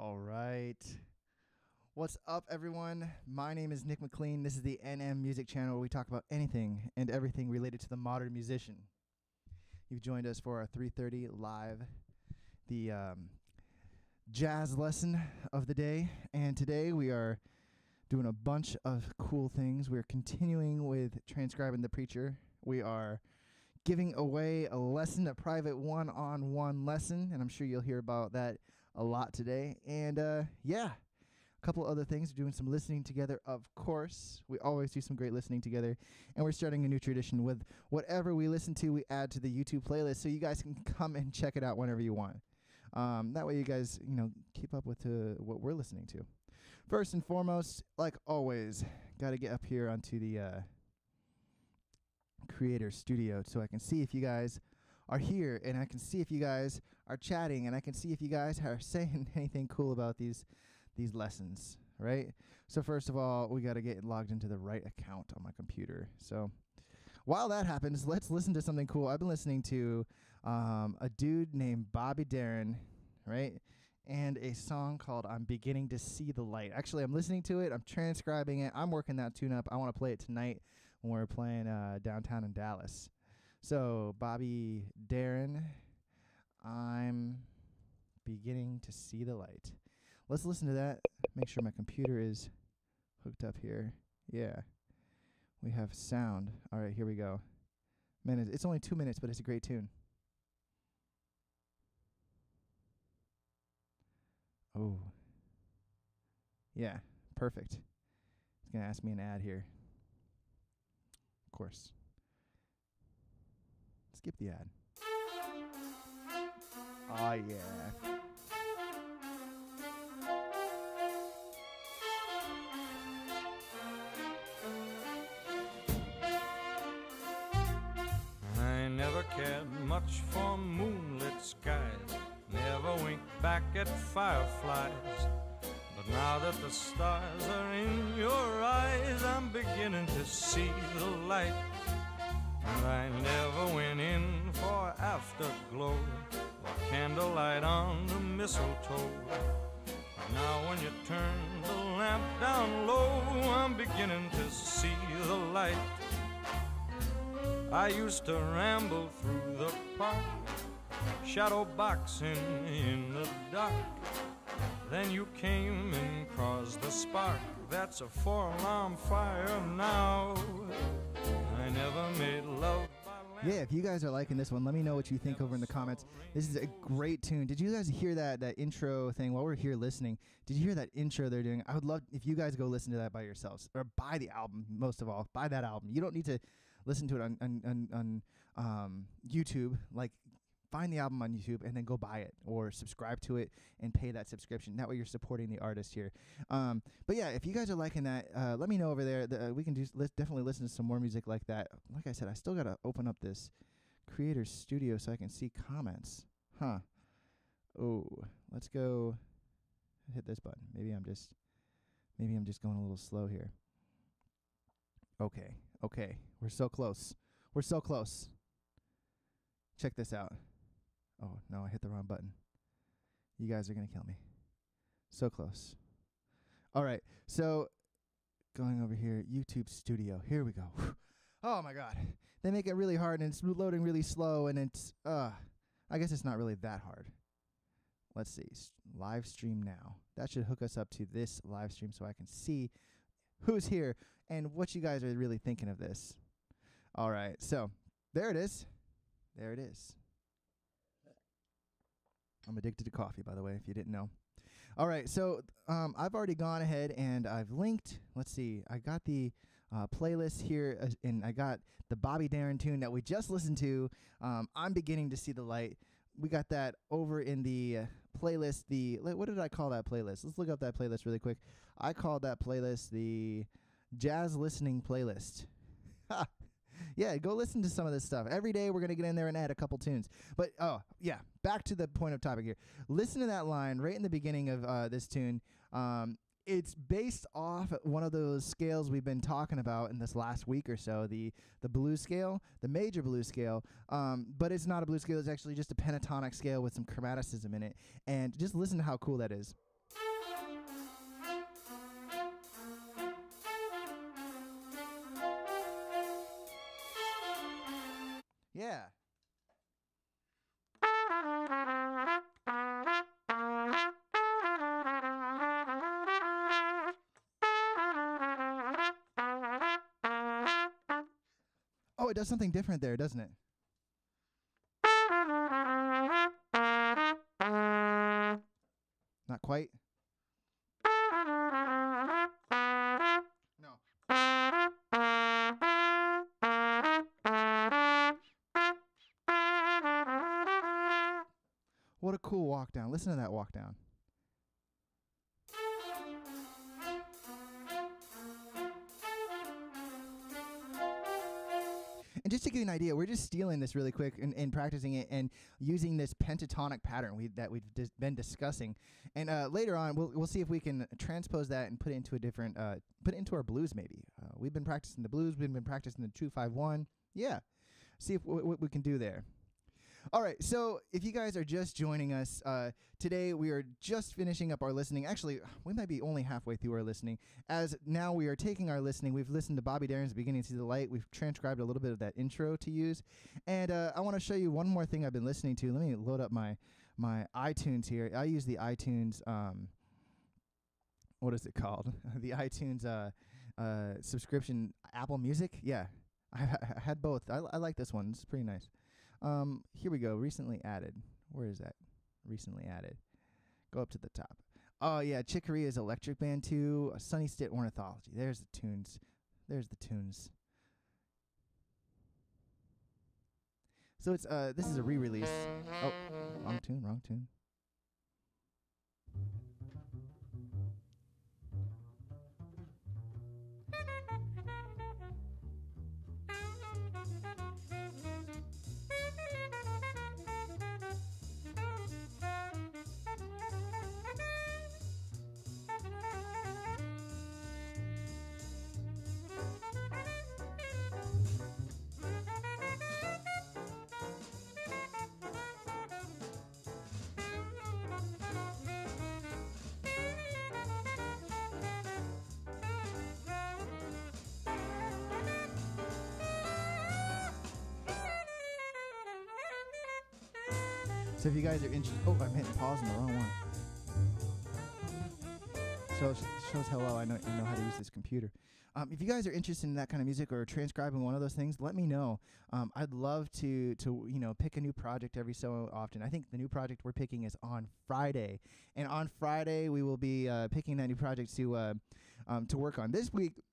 All right. What's up, everyone? My name is Nick McLean. This is the NM Music Channel, where we talk about anything and everything related to the modern musician. You've joined us for our 3:30 live, the jazz lesson of the day. And today we are doing a bunch of cool things. We're continuing with Transcribing the Preacher. We are giving away a lesson, a private one-on-one lesson, and I'm sure you'll hear about that a lot today. And yeah, a couple other things. We're doing some listening together, of course. We always do some great listening together, and we're starting a new tradition with whatever we listen to, we add to the YouTube playlist, so you guys can come and check it out whenever you want. That way you guys, keep up with what we're listening to. First and foremost, like always, got to get up here onto the Creator Studio so I can see if you guys are here, and I can see if you guys are chatting, and I can see if you guys are saying anything cool about these lessons, right? So first of all, we got to get logged into the right account on my computer. So while that happens, let's listen to something cool. I've been listening to a dude named Bobby Darin, right? And a song called I'm Beginning to See the Light. Actually, I'm listening to it. I'm transcribing it. I'm working that tune up. I want to play it tonight when we're playing downtown in Dallas. So, Bobby Darin, I'm Beginning to See the Light. Let's listen to that. Make sure my computer is hooked up here. Yeah. We have sound. All right, here we go. Man, it's only 2 minutes, but it's a great tune. Oh. Yeah, perfect. It's going to ask me an ad here. Of course. Skip the ad. Oh, yeah. I never cared much for moonlit skies, never winked back at fireflies. But now that the stars are in your eyes, I'm beginning to see the light. And I never went in for afterglow or candlelight on the mistletoe. But now when you turn the lamp down low, I'm beginning to see the light. I used to ramble through the park, shadow boxing in the dark. Then you came and caused the spark. That's a 4-alarm fire now. I never made love by land. Yeah, if you guys are liking this one, let me know what you think over in the comments. This is a great tune. Did you guys hear that intro thing while we're here listening? Did you hear that intro they're doing? I would love if you guys go listen to that by yourselves, or buy the album. Most of all, buy that album. You don't need to listen to it on YouTube. Like, find the album on YouTube and then go buy it, or subscribe to it and pay that subscription. That way you're supporting the artist here. But yeah, if you guys are liking that, let me know over there. We can definitely listen to some more music like that. Like I said, I still got to open up this Creator Studio so I can see comments. Oh, let's go hit this button. Maybe I'm just going a little slow here. Okay. We're so close. Check this out. Oh, no, I hit the wrong button. You guys are going to kill me. So close. All right, so going over here, YouTube Studio. Here we go. Oh, my God. They make it really hard, and it's loading really slow, and it's, I guess it's not really that hard. Let's see. Live stream now. That should hook us up to this live stream so I can see who's here and what you guys are really thinking of this. All right, so there it is. There it is. I'm addicted to coffee, by the way, if you didn't know. All right, so I've already gone ahead and I've linked. Let's see. I got the playlist here, and I got the Bobby Darin tune that we just listened to. I'm Beginning to See the Light. We got that over in the playlist. What did I call that playlist? Let's look up that playlist really quick. I called that playlist the Jazz Listening Playlist. Yeah, go listen to some of this stuff. Every day we're going to get in there and add a couple tunes. But, oh, yeah, back to the point of topic here. Listen to that line right in the beginning of this tune. It's based off one of those scales we've been talking about in this last week or so, the blues scale, the major blues scale. But it's not a blues scale. It's actually just a pentatonic scale with some chromaticism in it. And just listen to how cool that is. it does something different there, doesn't it? Not quite. No. What a cool walk down. Listen to that walk down. And just to give you an idea, we're just stealing this really quick and practicing it and using this pentatonic pattern that we've been discussing. And later on, we'll see if we can transpose that and put it into a different, put it into our blues maybe. We've been practicing the blues. We've been practicing the 2-5-1. Yeah. See if what we can do there. All right, so if you guys are just joining us, today we are just finishing up our listening. Actually, we might be only halfway through our listening, as now we are taking our listening. We've listened to Bobby Darin's Beginning to See the Light. We've transcribed a little bit of that intro to use. And I want to show you one more thing I've been listening to. Let me load up my iTunes here. I use the iTunes, what is it called? The iTunes subscription, Apple Music. Yeah, I had both. I like this one. It's pretty nice. Here we go. Recently added. Where is that? Recently added. Go up to the top. Oh, yeah. Chick Corea's Electric Band 2. Sunny Stitt Ornithology. There's the tunes. There's the tunes. So it's, this is a re-release. Oh, wrong tune, wrong tune. So if you guys are interested, oh, I'm hitting pause on the wrong one. So it shows how well I know how to use this computer. If you guys are interested in that kind of music or transcribing one of those things, let me know. I'd love to pick a new project every so often. I think the new project we're picking is on Friday, and on Friday we will be picking that new project to work on. This week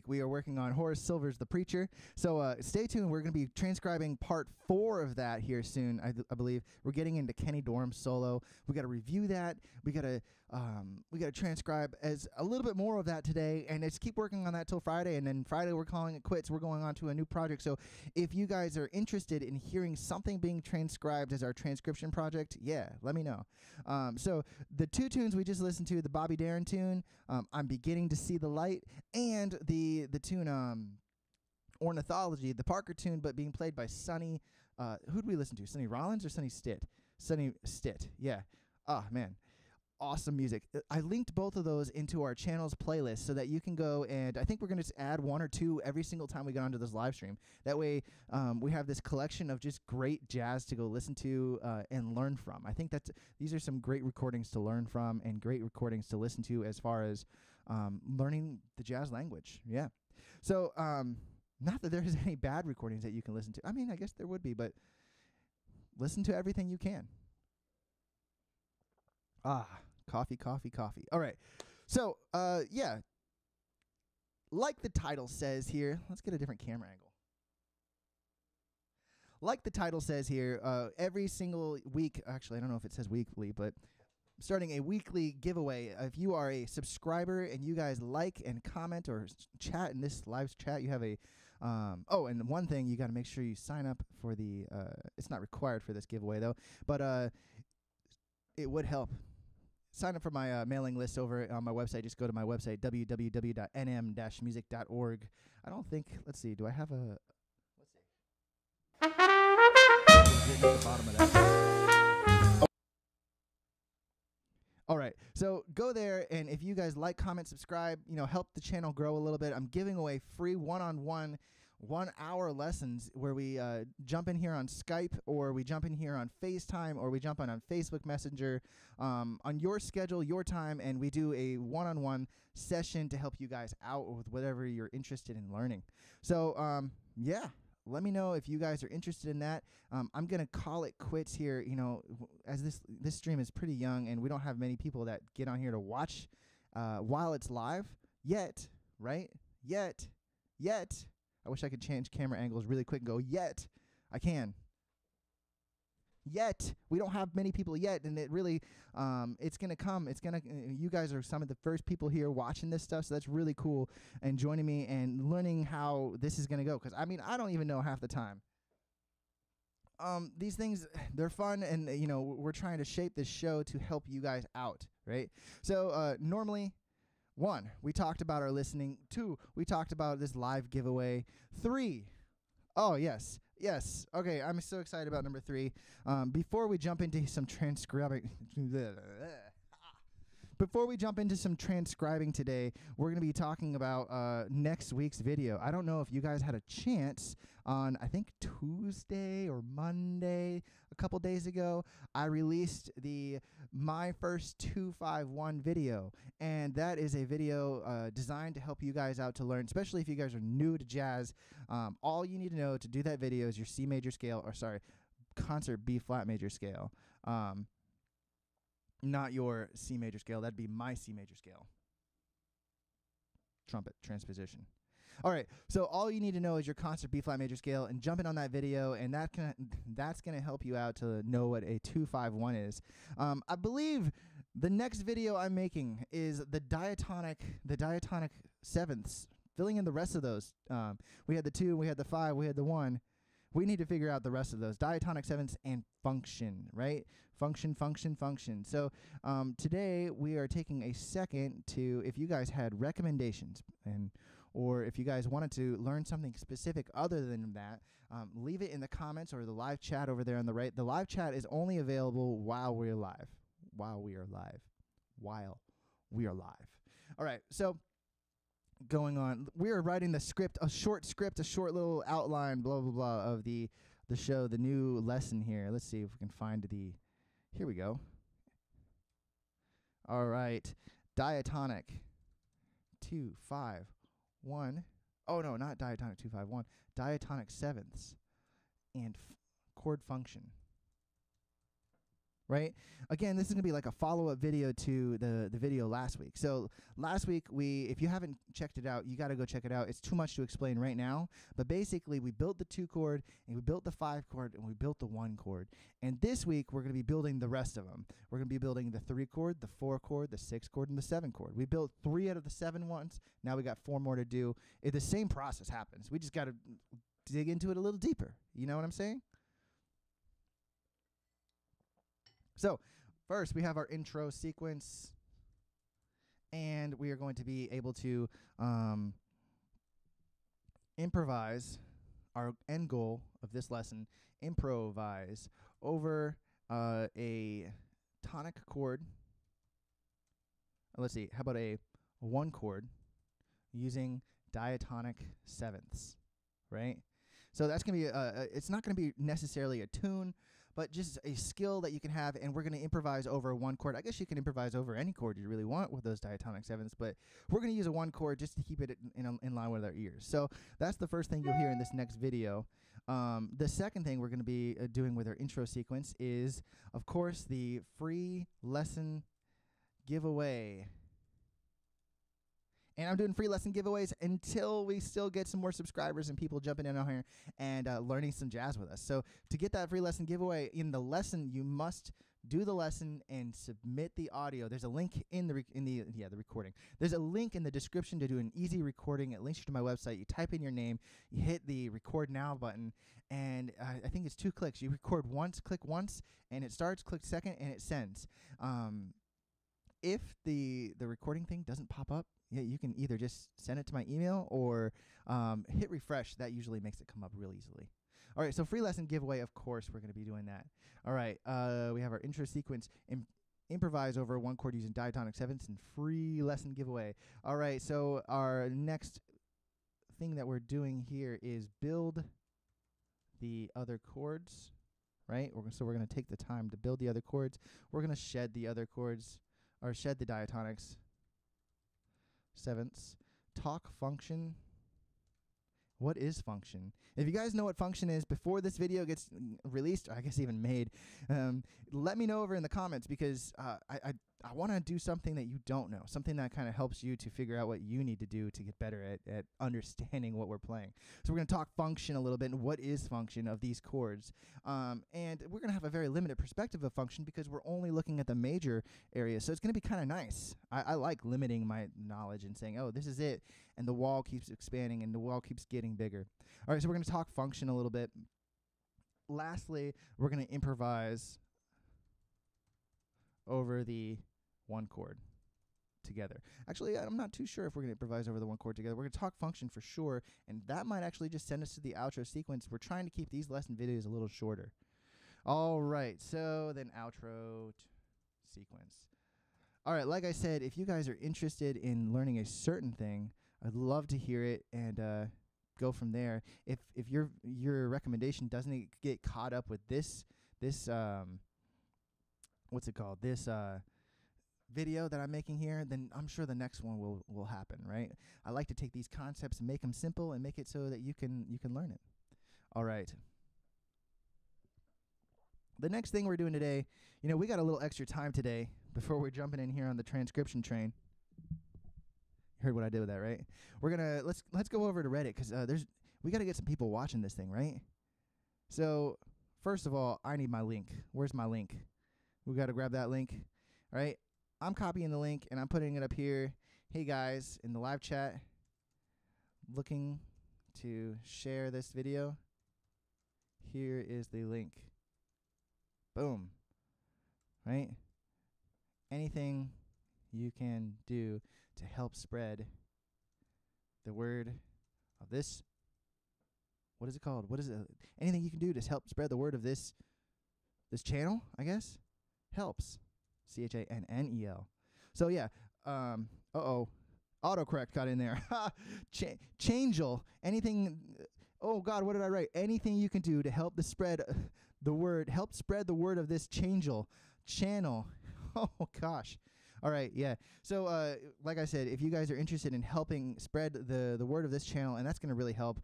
we are working on Horace Silver's The Preacher. So stay tuned. We're going to be transcribing part 4 of that here soon, I believe. We're getting into Kenny Dorham's solo. We got to review that. We got to transcribe as a little bit more of that today, and just keep working on that till Friday. And then Friday we're calling it quits. We're going on to a new project. So if you guys are interested in hearing something being transcribed as our transcription project, yeah, let me know. So the 2 tunes we just listened to, the Bobby Darin tune, I'm Beginning to See the Light, and the tune Ornithology, the Parker tune, but being played by Sonny. Who'd we listen to? Sonny Rollins or Sonny Stitt? Sonny Stitt. Yeah. Oh man, awesome music. I linked both of those into our channel's playlist so that you can go, and I think we're going to add 1 or 2 every single time we get onto this live stream. That way we have this collection of just great jazz to go listen to and learn from. I think these are some great recordings to learn from and great recordings to listen to as far as learning the jazz language. Yeah. So not that there's any bad recordings that you can listen to. I mean, I guess there would be, but listen to everything you can. Coffee, coffee, coffee. All right. So, yeah. Like the title says here, let's get a different camera angle. Like the title says here, every single week, actually, I don't know if it says weekly, but I'm starting a weekly giveaway. If you are a subscriber and you guys like and comment or chat in this live chat, you have a, oh, and one thing, you got to make sure you sign up for the, it's not required for this giveaway though, but it would help. Sign up for my mailing list over on my website. Just go to my website, www.nm-music.org. I don't think, let's see, do I have a, let's see. At the bottom of that. Oh. All right, so go there, and if you guys like, comment, subscribe, help the channel grow a little bit. I'm giving away free one-on-one 1-hour lessons where we jump in here on Skype, or we jump in here on FaceTime, or we jump on Facebook Messenger, on your schedule, your time, and we do a one-on-one session to help you guys out with whatever you're interested in learning. So, yeah. Let me know if you guys are interested in that. I'm going to call it quits here, as this stream is pretty young and we don't have many people that get on here to watch while it's live yet, right? Yet. I wish I could change camera angles really quick and go, yet. I can. Yet. We don't have many people yet, and it really, it's going to come. You guys are some of the first people here watching this stuff, so that's really cool, and joining me and learning how this is going to go, because, I don't even know half the time. These things, they're fun, and, we're trying to shape this show to help you guys out, right? So, normally, 1, we talked about our listening. 2, we talked about this live giveaway. 3, oh, yes. Okay, I'm so excited about number 3. Before we jump into some transcribing today, we're going to be talking about next week's video. I don't know if you guys had a chance on, I think, Tuesday or Monday, a couple days ago, I released the My First 251 video, and that is a video designed to help you guys out to learn, especially if you guys are new to jazz. All you need to know to do that video is your C major scale, concert B flat major scale. Not your C major scale. That'd be my C major scale. Trumpet transposition. All right, so all you need to know is your concert B flat major scale, and jump in on that video, and that's gonna help you out to know what a 251 is. I believe the next video I'm making is the diatonic sevenths, filling in the rest of those. We had the 2, we had the 5, we had the 1. We need to figure out the rest of those. Diatonic sevenths and function, right? Function. So today we are taking a second to, if you guys had recommendations, or if you guys wanted to learn something specific other than that, leave it in the comments or the live chat over there on the right. The live chat is only available while we are live. All right, so going on, we are writing the script, a short little outline, blah, blah, blah, of the show, the new lesson here. Let's see if we can find here we go. All right, diatonic 251. Oh, no, not diatonic 251. Diatonic sevenths and chord function. Right? Again, this is going to be like a follow-up video to the video last week. So last week, if you haven't checked it out, you got to go check it out. It's too much to explain right now. But basically, we built the 2 chord, and we built the 5 chord, and we built the 1 chord. And this week, we're going to be building the rest of them. We're going to be building the 3 chord, the 4 chord, the 6 chord, and the 7 chord. We built 3 out of the 7 ones. Now we got 4 more to do. The same process happens. We just got to dig into it a little deeper. You know what I'm saying? So first, we have our intro sequence, and we are going to be able to improvise. Our end goal of this lesson, improvise over a tonic chord. Let's see, how about a 1 chord using diatonic sevenths, right? So that's going to be, it's not going to be necessarily a tune, but just a skill that you can have, and we're going to improvise over 1 chord. I guess you can improvise over any chord you really want with those diatonic sevenths, but we're going to use a 1 chord just to keep it in line with our ears. So that's the first thing you'll hear in this next video. The second thing we're going to be doing with our intro sequence is, of course, the free lesson giveaway. And I'm doing free lesson giveaways until we still get some more subscribers and people jumping in on here and learning some jazz with us. So to get that free lesson giveaway, in the lesson, you must do the lesson and submit the audio. There's a link in the recording. There's a link in the description to do an easy recording. It links you to my website. You type in your name, you hit the record now button, and I think it's 2 clicks. You record once, click once, and it starts. Click second, and it sends. If the recording thing doesn't pop up, yeah, you can either just send it to my email or hit refresh. That usually makes it come up real easily. All right, so free lesson giveaway, of course, we're going to be doing that. All right, we have our intro sequence, improvise over 1 chord using diatonic sevenths, and free lesson giveaway. All right, so our next thing that we're doing here is build the other chords, right? So we're going to take the time to build the other chords. We're going to shed the other chords, or shed the diatonics, sevenths. Talk function. What is function? If you guys know what function is before this video gets released, or I guess even made, let me know over in the comments, because I want to do something that you don't know, something that kind of helps you to figure out what you need to do to get better at understanding what we're playing. So we're going to talk function a little bit, and what is function of these chords. And we're going to have a very limited perspective of function because we're only looking at the major area. So it's going to be kind of nice. I like limiting my knowledge and saying, oh, this is it. And the wall keeps expanding and the wall keeps getting bigger. All right, so we're going to talk function a little bit. Lastly, we're going to improvise over the one chord together. Actually, I'm not too sure if we're going to improvise over the one chord together. We're going to talk function for sure, and that might actually just send us to the outro sequence. We're trying to keep these lesson videos a little shorter. All right, so then outro sequence. All right, like I said, if you guys are interested in learning a certain thing, I'd love to hear it and go from there. If your recommendation doesn't get caught up with this what's it called? This video that I'm making here, then I'm sure the next one will happen, right? I like to take these concepts and make them simple and make it so that you can learn it. All right. The next thing we're doing today, we got a little extra time today before we're jumping in here on the transcription train. You heard what I did with that, right? We're gonna let's go over to Reddit, because we got to get some people watching this thing, right? So first of all, I need my link. Where's my link? We got to grab that link. All right, I'm copying the link and I'm putting it up here. Hey guys, in the live chat, looking to share this video. Here is the link. Boom. Right? Anything you can do to help spread the word of this. What is it called? What is it? Anything you can do to help spread the word of this channel, I guess, helps. CHANNEL. So yeah, autocorrect got in there. Changel. Anything. Oh God, what did I write? Anything you can do to help spread the word of this channel. Oh gosh. All right, yeah. So like I said, if you guys are interested in helping spread the word of this channel, and that's going to really help,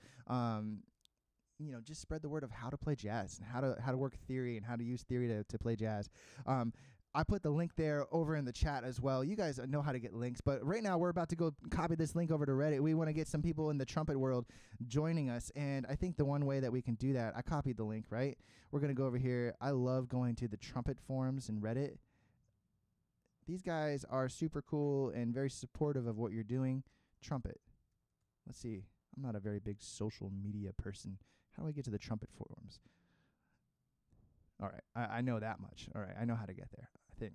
just spread the word of how to play jazz and how to work theory and how to use theory to play jazz. I put the link there over in the chat as well. You guys know how to get links, but right now we're about to go copy this link over to Reddit. We want to get some people in the trumpet world joining us, and I think the one way that we can do that, I copied the link, right? We're going to go over here. I love going to the trumpet forums in Reddit. These guys are super cool and very supportive of what you're doing. Trumpet. Let's see. I'm not a very big social media person. How do I get to the trumpet forums? All right. I know that much. All right. I know how to get there. I think.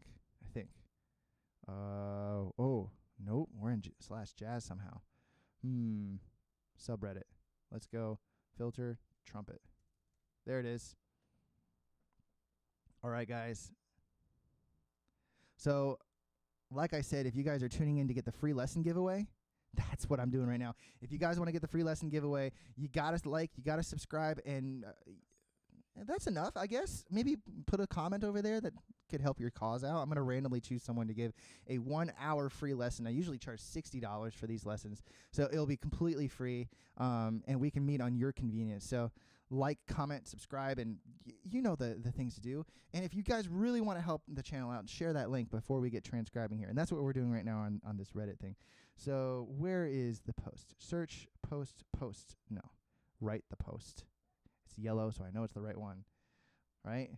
Oh, nope. We're in /jazz somehow. Subreddit. Let's go. Filter trumpet. There it is. All right, guys. So, like I said, if you guys are tuning in to get the free lesson giveaway, that's what I'm doing right now. If you guys want to get the free lesson giveaway, you got to like, you got to subscribe, and that's enough, I guess. Maybe put a comment over there that could help your cause out. I'm going to randomly choose someone to give a 1-hour free lesson. I usually charge $60 for these lessons, so it'll be completely free, and we can meet on your convenience. So like, comment, subscribe, and you know the things to do. And if you guys really want to help the channel out, share that link before we get transcribing here. And that's what we're doing right now on this Reddit thing. So where is the post? Search post. No, write the post. It's yellow, so I know it's the right one, right?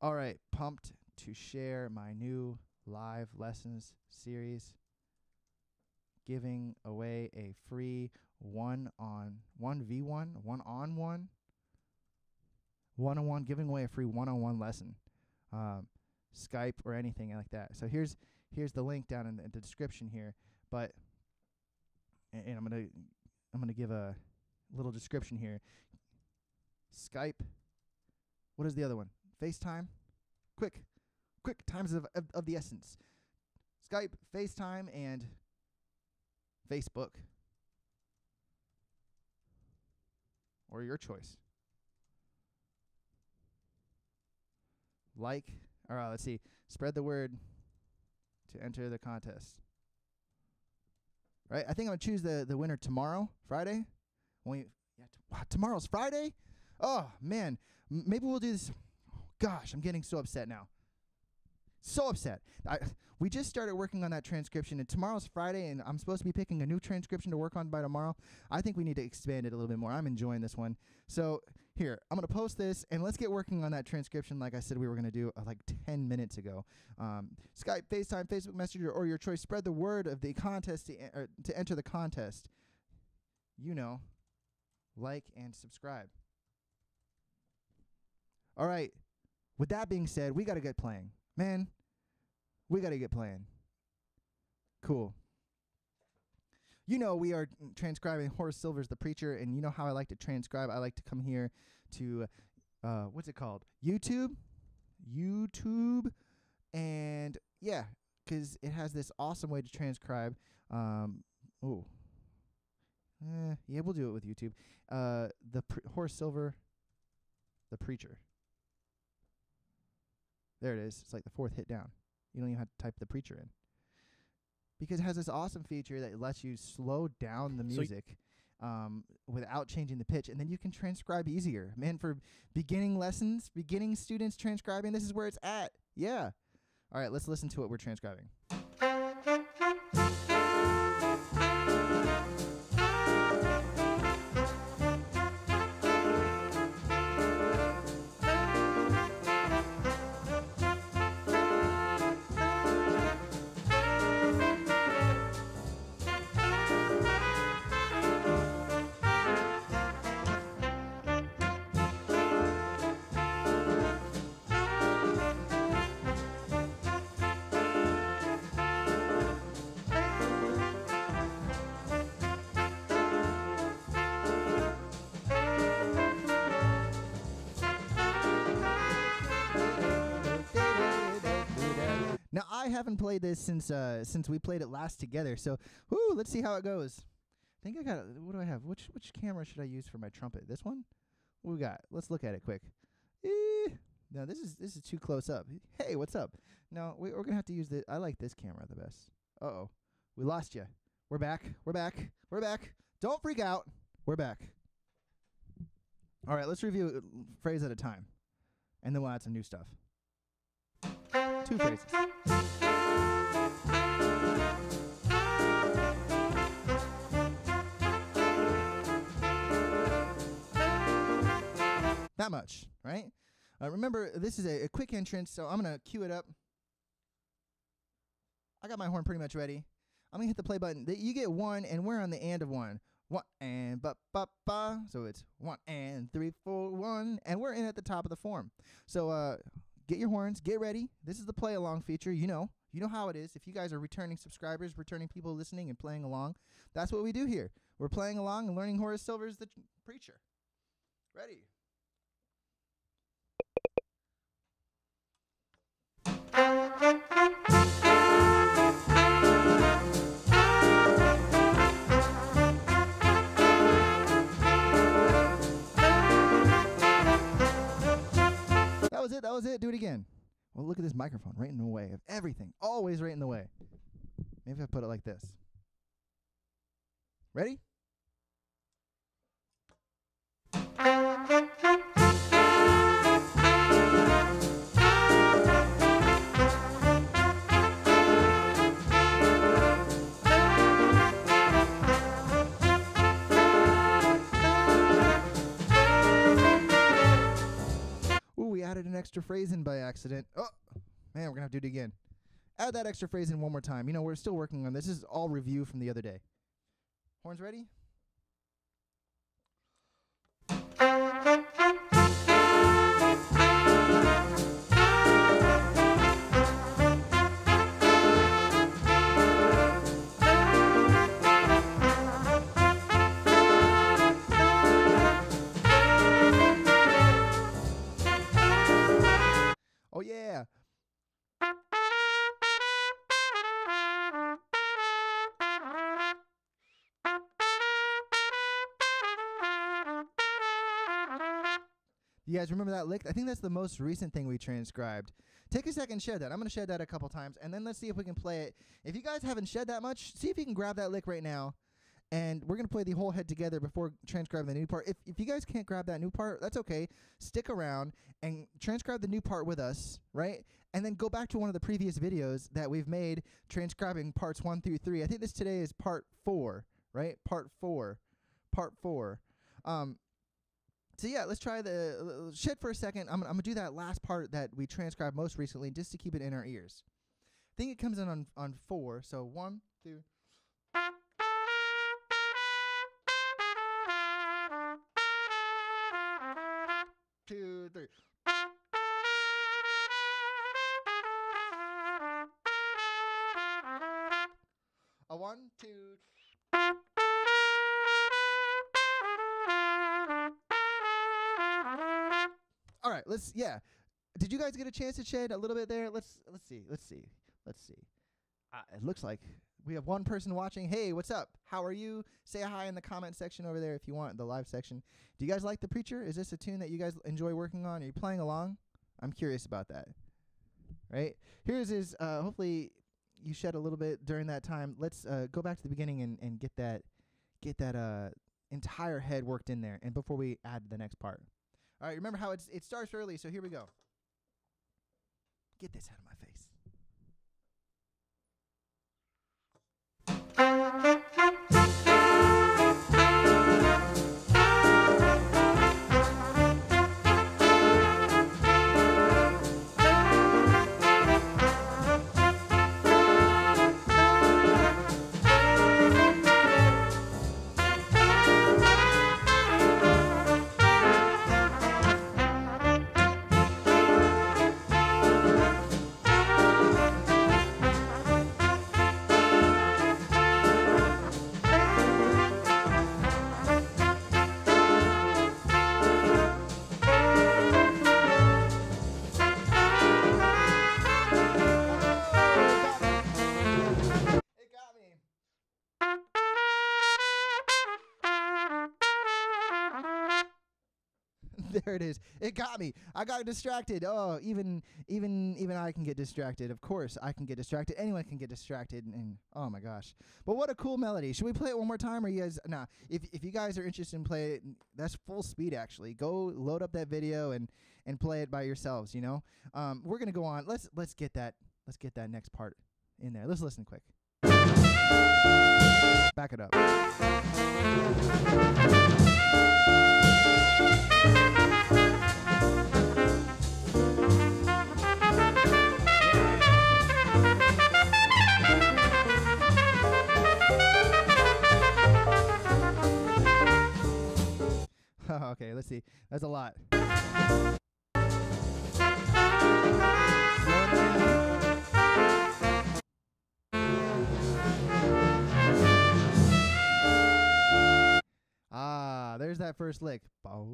All right, pumped to share my new live lessons series, giving away a free one-on-one, giving away a free one-on-one lesson, Skype or anything like that. So here's the link down in the description here. But and I'm gonna give a little description here. Skype. What is the other one? FaceTime. Quick, times of the essence. Skype, FaceTime, and Facebook. or your choice. Like, all right, let's see. Spread the word to enter the contest. Right? I think I'm going to choose the winner tomorrow, Friday. Tomorrow's Friday? Oh, man. Maybe we'll do this. Gosh, I'm getting so upset now. So upset. We just started working on that transcription, and tomorrow's Friday, and I'm supposed to be picking a new transcription to work on by tomorrow. I think we need to expand it a little bit more. I'm enjoying this one. So here, I'm going to post this, and let's get working on that transcription like I said we were going to do like 10 minutes ago. Skype, FaceTime, Facebook Messenger, or your choice. Spread the word of the contest to enter the contest. You know, like and subscribe. All right. With that being said, we got to get playing. Man, we got to get playing. Cool. You know, we are transcribing Horace Silver's The Preacher, and you know how I like to transcribe. I like to come here to, what's it called? YouTube, and yeah, because it has this awesome way to transcribe. Yeah, we'll do it with YouTube. Horace Silver, The Preacher. There it is. It's like the fourth hit down. You don't even have to type The Preacher in. Because it has this awesome feature that lets you slow down the music without changing the pitch, and then you can transcribe easier. Man, for beginning students transcribing, this is where it's at. Yeah. All right, let's listen to what we're transcribing. Now, I haven't played this since we played it last together, so let's see how it goes. I think I got what do I have? Which camera should I use for my trumpet? This one? What we got? Let's look at it quick. No, this is too close up. Hey, what's up? No, we're going to have to use I like this camera the best. Uh-oh. We lost you. We're back. We're back. We're back. Don't freak out. We're back. All right, let's review a phrase at a time, and then we'll add some new stuff. 2 phrases. That much, right? Remember, this is a quick entrance, so I'm going to cue it up. I got my horn pretty much ready. I'm going to hit the play button. You get 1, and we're on the and of 1. 1 and ba. So it's 1 and 3, 4, 1, and we're in at the top of the form. So get your horns, get ready. This is the play along feature. You know how it is. If you guys are returning subscribers, returning people listening and playing along, that's what we do here. We're playing along and learning Horace Silver's The Preacher. Ready? That was it. Do it again. Well, look at this microphone right in the way of everything. Always right in the way. Maybe if I put it like this. Ready? We added an extra phrase in by accident. Oh, man, we're going to have to do it again. Add that extra phrase in one more time. You know, we're still working on this. This is all review from the other day. Horns ready? Oh, yeah. You guys remember that lick? I think that's the most recent thing we transcribed. Take a second, shed that. I'm going to shed that a couple times, and then let's see if we can play it. If you guys haven't shed that much, see if you can grab that lick right now, and we're going to play the whole head together before transcribing the new part. If you guys can't grab that new part, that's okay. Stick around and transcribe the new part with us, right? And then go back to one of the previous videos that we've made transcribing parts 1 through 3. I think this today is part 4, right? Part 4. So yeah, let's try the shed for a second. I'm gonna do that last part that we transcribed most recently, just to keep it in our ears. I think it comes in on 4. So 1, 2. 2, 3. A 1, 2. All right, did you guys get a chance to shed a little bit there? Let's see. It looks like we have one person watching. Hey, what's up? How are you? Say hi in the comment section over there if you want, the live section. Do you guys like The Preacher? Is this a tune that you guys enjoy working on? Are you playing along? I'm curious about that. Right? Here's his, hopefully you shed a little bit during that time. Let's go back to the beginning and get that entire head worked in there, and before we add the next part. All right, remember how it starts early, so here we go. Get this out of my face. There it is. It got me. I got distracted. Oh, even I can get distracted. Of course, I can get distracted. Anyone can get distracted. And oh my gosh! But what a cool melody. Should we play it one more time, or you guys? Nah. If you guys are interested in play it, that's full speed. Actually, go load up that video and play it by yourselves. You know. We're gonna go on. Let's get that next part in there. Let's listen quick. Back it up. Okay, let's see. That's a lot. There's that first lick. I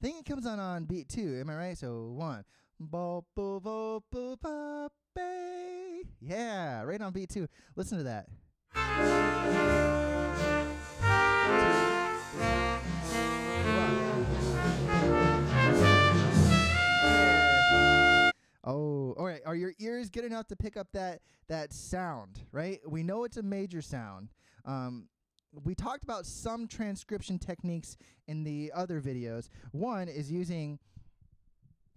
think it comes on beat 2. Am I right? So 1. Yeah, right on beat 2. Listen to that. Oh, all right. Are your ears good enough to pick up that sound, right? We know it's a major sound. We talked about some transcription techniques in the other videos. One is using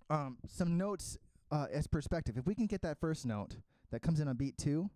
some notes as perspective. If we can get that first note that comes in on beat 2.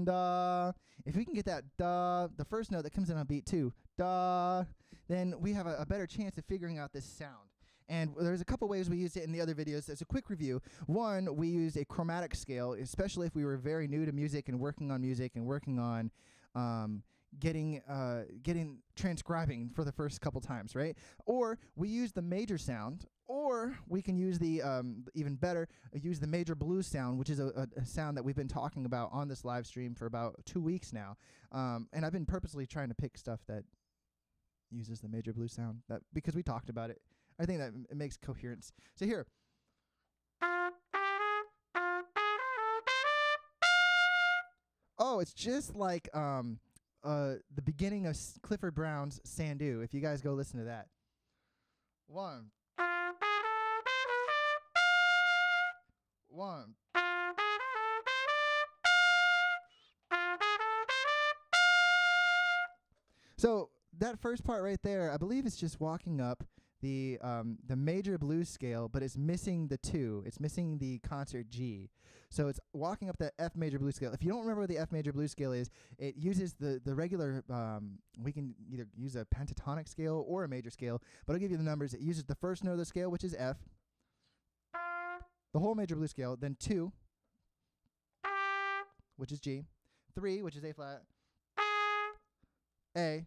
Da. If we can get that da, the first note that comes in on beat 2, da, then we have a better chance of figuring out this sound. And there's a couple ways we used it in the other videos. As a quick review, one, we used a chromatic scale, especially if we were very new to music and working on getting transcribing for the first couple times, right? Or we use the major sound, or we can use the even better, use the major blues sound, which is a sound that we've been talking about on this live stream for about 2 weeks now. And I've been purposely trying to pick stuff that uses the major blues sound, because we talked about it. I think that it makes coherence. So here. Oh, it's just like the beginning of Clifford Brown's Sandu. If you guys go listen to that. 1. 1. So that first part right there, I believe it's just walking up the major blues scale, but it's missing the 2. It's missing the concert G. So it's walking up the F major blues scale. If you don't remember what the F major blues scale is, it uses the regular, we can either use a pentatonic scale or a major scale, but I'll give you the numbers. It uses the first note of the scale, which is F, the whole major blues scale, then 2, which is G, 3, which is A flat, A,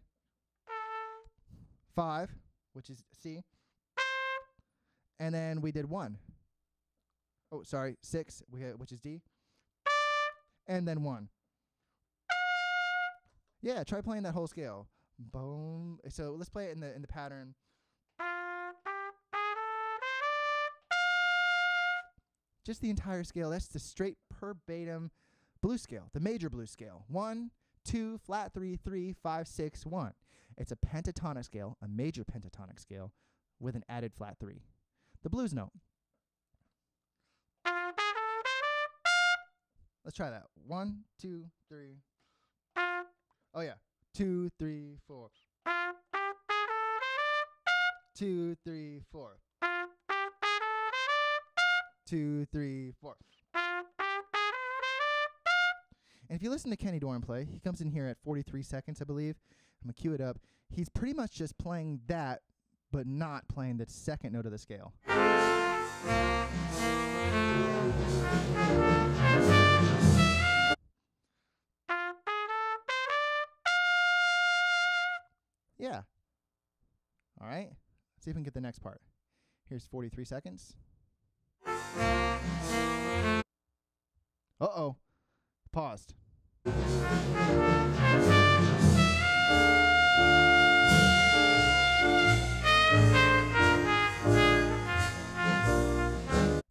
5, which is C, and then we did 1. Oh, sorry, 6, which is D, and then 1. Yeah, try playing that whole scale. Boom. So let's play it in the pattern. Just the entire scale. That's the straight verbatim blues scale, the major blues scale. 1, 2, flat 3, 3, 5, 6, 1. It's a pentatonic scale, a major pentatonic scale, with an added flat 3. The blues note. Let's try that. 1, 2, 3. Oh yeah. 2, 3, 4. 2, 3, 4. 2, 3, 4. And if you listen to Kenny Dorham play, he comes in here at 43 seconds, I believe. I'm going to cue it up. He's pretty much just playing that, but not playing the second note of the scale. Yeah. All right. See if we can get the next part. Here's 43 seconds. Uh-oh. Paused.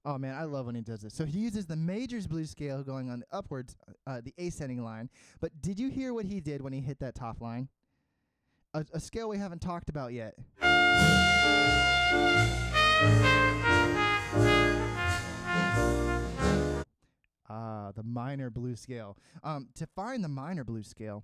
Oh man, I love when he does this. So he uses the majors blues scale going on the upwards, the ascending line. But did you hear what he did when he hit that top line? A scale we haven't talked about yet. The minor blues scale. To find the minor blues scale,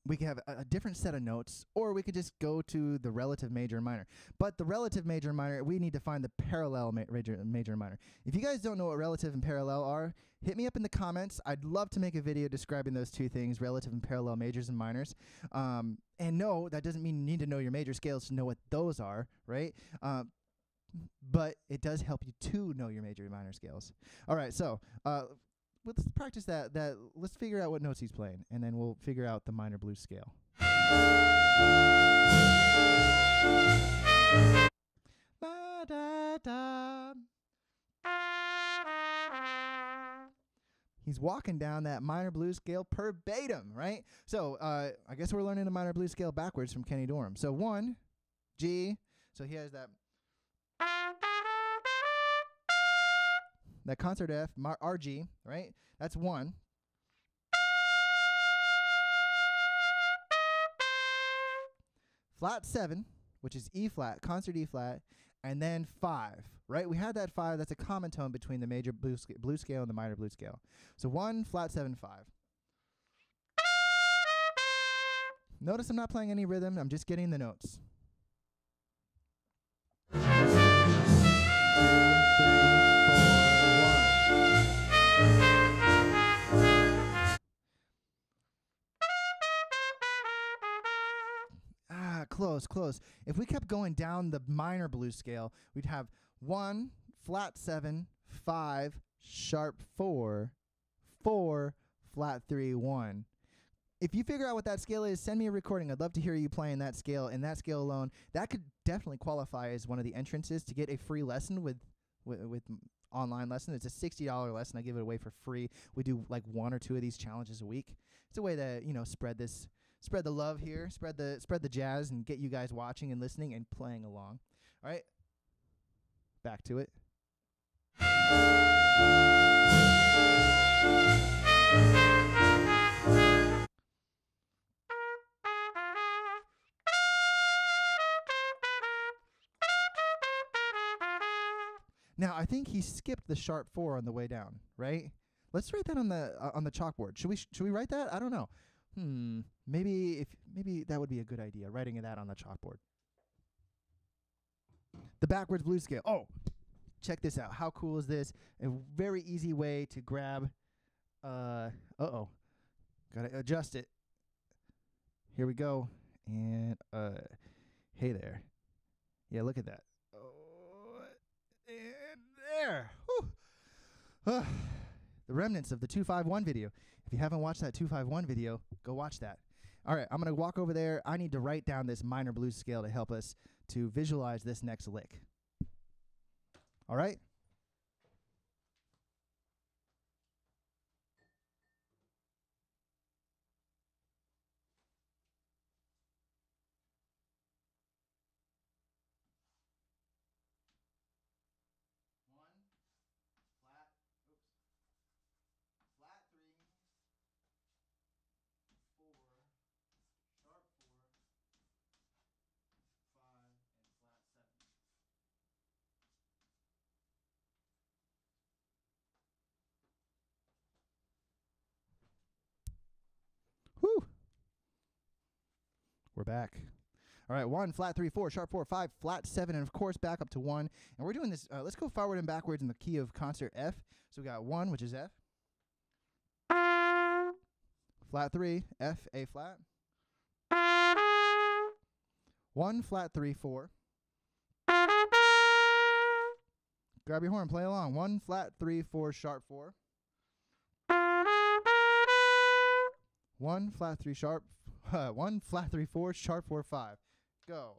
we could have a different set of notes, or we could just go to the relative major and minor. But the relative major and minor, we need to find the parallel major and minor. If you guys don't know what relative and parallel are, hit me up in the comments. I'd love to make a video describing those two things, relative and parallel majors and minors. And no, that doesn't mean you need to know your major scales to know what those are, right? But it does help you to know your major and minor scales. All right, so let's practice that. Let's figure out what notes he's playing, and then we'll figure out the minor blues scale. He's walking down that minor blues scale verbatim, right? So I guess we're learning the minor blues scale backwards from Kenny Dorham. So 1, G. So he has that concert F, RG, right? That's 1. Flat 7, which is E flat, concert E flat, and then 5, right? We had that 5. That's a common tone between the major blues scale and the minor blues scale. So 1, flat 7, 5. Notice I'm not playing any rhythm. I'm just getting the notes. 2, 3, 4, 1. Close. If we kept going down the minor blues scale, we'd have 1, flat 7, 5, sharp 4, 4, flat 3, 1. If you figure out what that scale is, send me a recording. I'd love to hear you playing that scale and that scale alone. That could definitely qualify as one of the entrances to get a free lesson with online lesson. It's a $60 lesson. I give it away for free. We do like 1 or 2 of these challenges a week. It's a way to, spread the love here, spread the jazz, and get you guys watching and listening and playing along. All right, back to it. Now, I think he skipped the sharp 4 on the way down, right? Let's write that on the chalkboard. Should we write that? I don't know. Maybe that would be a good idea, writing that on the chalkboard. The backwards blues scale. Oh, check this out. How cool is this? A very easy way to grab. Uh-oh. Gotta adjust it. Here we go. And hey there. Yeah, look at that. And there. The remnants of the 251 video. If you haven't watched that 251 video, go watch that. All right, I'm going to walk over there. I need to write down this minor blues scale to help us to visualize this next lick. All right? Flat 3, 4, sharp 4, 5, and flat 7. Whew. We're back. All right, 1, flat 3, 4, sharp 4, 5, flat 7, and of course back up to 1. And we're doing this, let's go forward and backwards in the key of concert F. So we got 1, which is F. Flat 3, F, A flat. 1, flat 3, 4. Grab your horn, play along. 1, flat 3, 4, sharp 4. 1, flat 3, sharp. 1, flat 3, 4, sharp 4, 5. Go.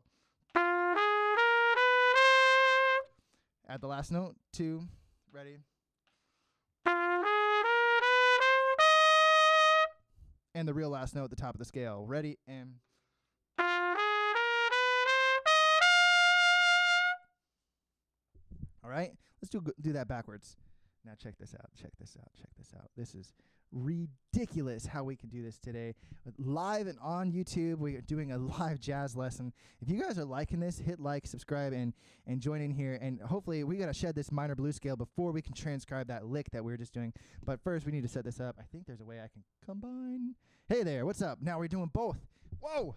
Add the last note. 2. Ready. And the real last note at the top of the scale. Ready, and... All right, let's do that backwards. Now check this out, check this out, check this out. This is ridiculous how we can do this today. Live and on YouTube, we are doing a live jazz lesson. If you guys are liking this, hit like, subscribe, and join in here. And hopefully we got to shed this minor blues scale before we can transcribe that lick that we were just doing. But first, we need to set this up. I think there's a way I can combine. Hey there, what's up? Now we're doing both. Whoa!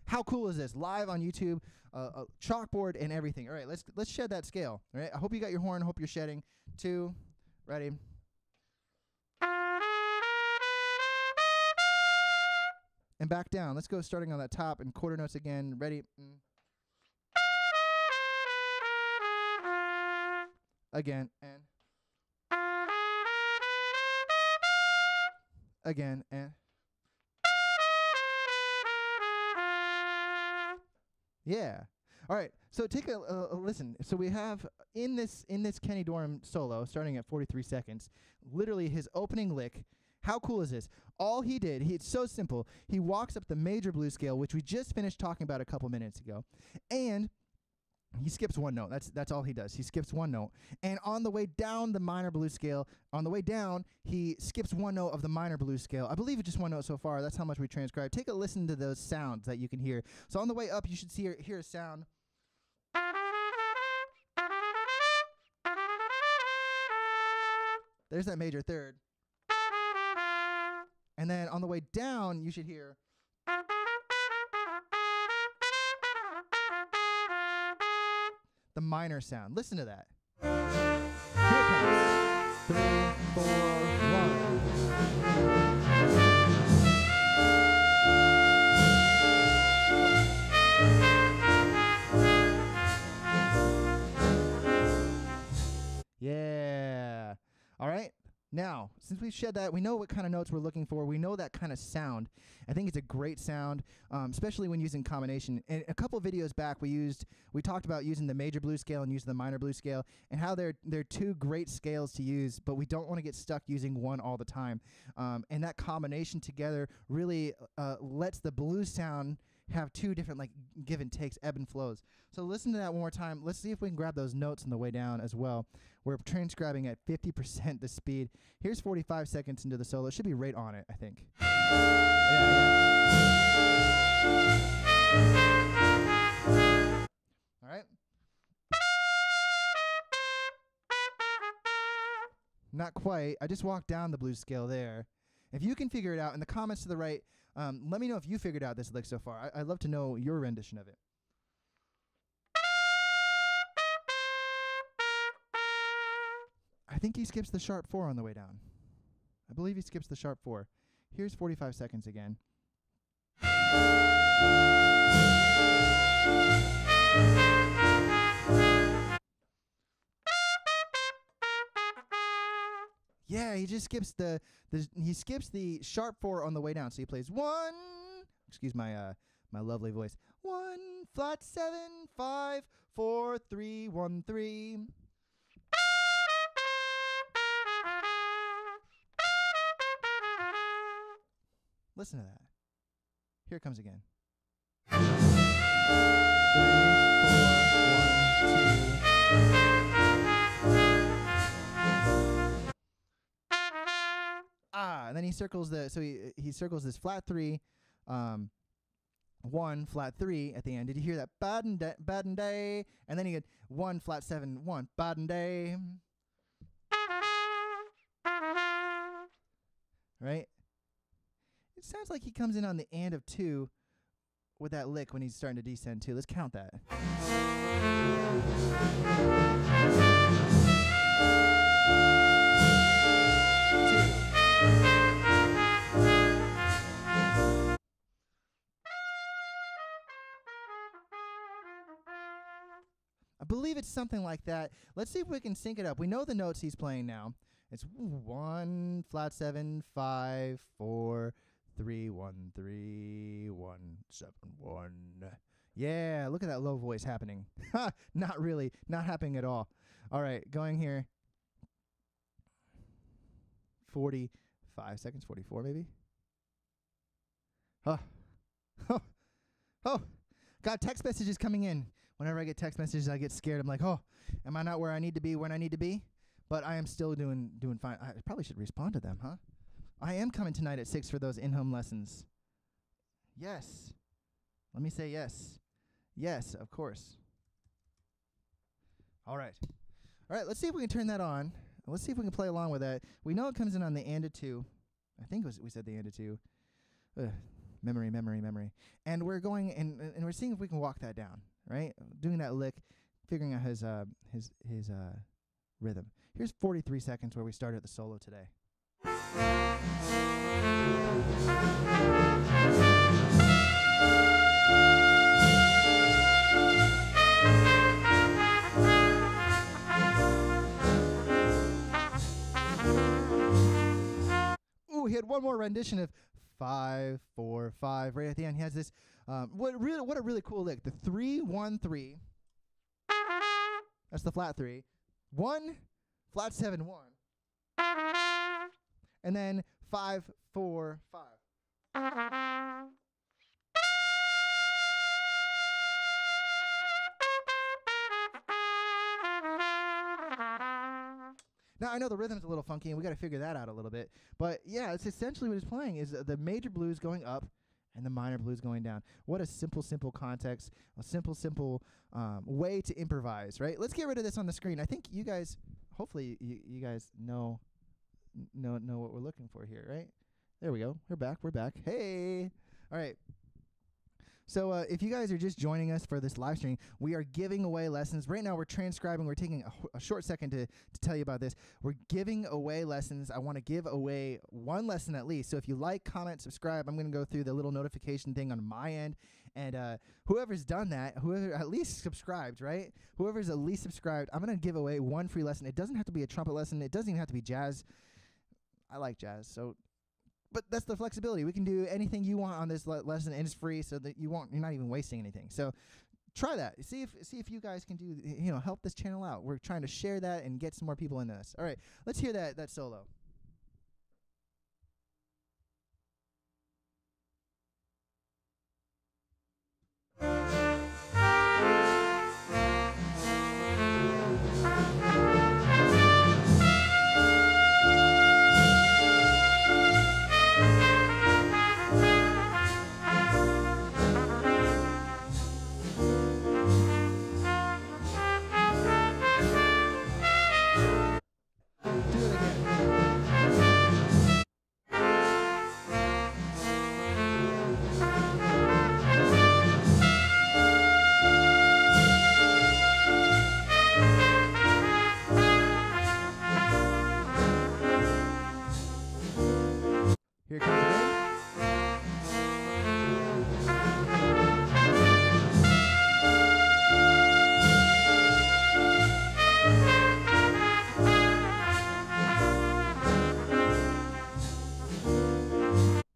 How cool is this? Live on YouTube, a chalkboard and everything. All right, let's shed that scale. All right, I hope you got your horn. Hope you're shedding. 2, ready. And back down. Let's go starting on that top and quarter notes again. Ready. Again and again and yeah. All right. So take a listen. So we have in this Kenny Dorham solo, starting at 43 seconds, literally his opening lick. How cool is this? All he did, it's so simple. He walks up the major blues scale, which we just finished talking about a couple minutes ago, and he skips one note. That's all he does. He skips one note. And on the way down the minor blues scale, on the way down, he skips one note of the minor blues scale. I believe it's just one note so far. That's how much we transcribed. Take a listen to those sounds that you can hear. So on the way up, you should hear a sound. There's that major third. And then on the way down, you should hear. The minor sound. Listen to that. Here it comes. 3, 4, 1. Yeah. All right. Now, since we've shed that, we know what kind of notes we're looking for. We know that kind of sound. I think it's a great sound, especially when using combination. And a couple of videos back, we talked about using the major blues scale and using the minor blues scale, and how they're two great scales to use, but we don't want to get stuck using one all the time. And that combination together really lets the blues sound have two different like give and takes, ebb and flows. So listen to that one more time. Let's see if we can grab those notes on the way down as well. We're transcribing at 50% the speed. Here's 45 seconds into the solo. It should be right on it, I think. All right. Not quite. I just walked down the blues scale there. If you can figure it out, in the comments to the right, let me know if you figured out this lick so far. I'd love to know your rendition of it. I think he skips the sharp 4 on the way down. I believe he skips the sharp 4. Here's 45 seconds again. Yeah, he just skips he skips the sharp 4 on the way down. So he plays 1, excuse my my lovely voice. 1 flat 7 5 4 3 1 3. Listen to that. Here it comes again. 3 4 1 2. And then he circles he circles this flat 3, 1 flat 3 at the end. Did you hear that? Baden day, and then he had 1 flat 7 1 baden day. Right? It sounds like he comes in on the and of 2 with that lick when he's starting to descend too. Let's count that. I believe it's something like that. Let's see if we can sync it up. We know the notes he's playing now. It's 1 flat 7 5 4 3 1 3 1 7 1. Yeah, look at that low voice happening. Not really, not happening at all. All right, going here. 45 seconds, 44 maybe. Oh, got text messages coming in. Whenever I get text messages, I get scared. I'm like, oh, am I not where I need to be when I need to be? But I am still doing fine. I probably should respond to them, huh? I am coming tonight at 6 for those in-home lessons. Yes. Let me say yes. Yes, of course. All right. All right, let's see if we can turn that on. Let's see if we can play along with that. We know it comes in on the and of 2. I think we said the and of 2. Memory. And we're going and we're seeing if we can walk that down, right? Doing that lick, figuring out his rhythm. Here's 43 seconds where we started the solo today. Ooh, he had one more rendition of 5 4 5 right at the end. He has this what a really cool lick. The 3 1 3. That's the flat 3. 1 flat 7 1. And then 5 4 5. Now, I know the rhythm's a little funky, and we got to figure that out a little bit. But, yeah, it's essentially what it's playing is the major blues going up and the minor blues going down. What a simple context, a simple way to improvise, right? Let's get rid of this on the screen. I think you guys, hopefully you guys know what we're looking for here, right? There we go. We're back. Hey. All right. So if you guys are just joining us for this live stream, we are giving away lessons. Right now we're transcribing. We're taking a short second to tell you about this. We're giving away lessons. I want to give away one lesson at least. So if you like, comment, subscribe, I'm going to go through the little notification thing on my end. And whoever's done that, whoever at least subscribed, right? Whoever's at least subscribed, I'm going to give away one free lesson. It doesn't have to be a trumpet lesson. It doesn't even have to be jazz. I like jazz, so... But that's the flexibility. We can do anything you want on this lesson, and it's free, so that you're not even wasting anything. So try that. See if you guys can do, help this channel out. We're trying to share that and get some more people into this. All right, let's hear that solo. Here it comes again.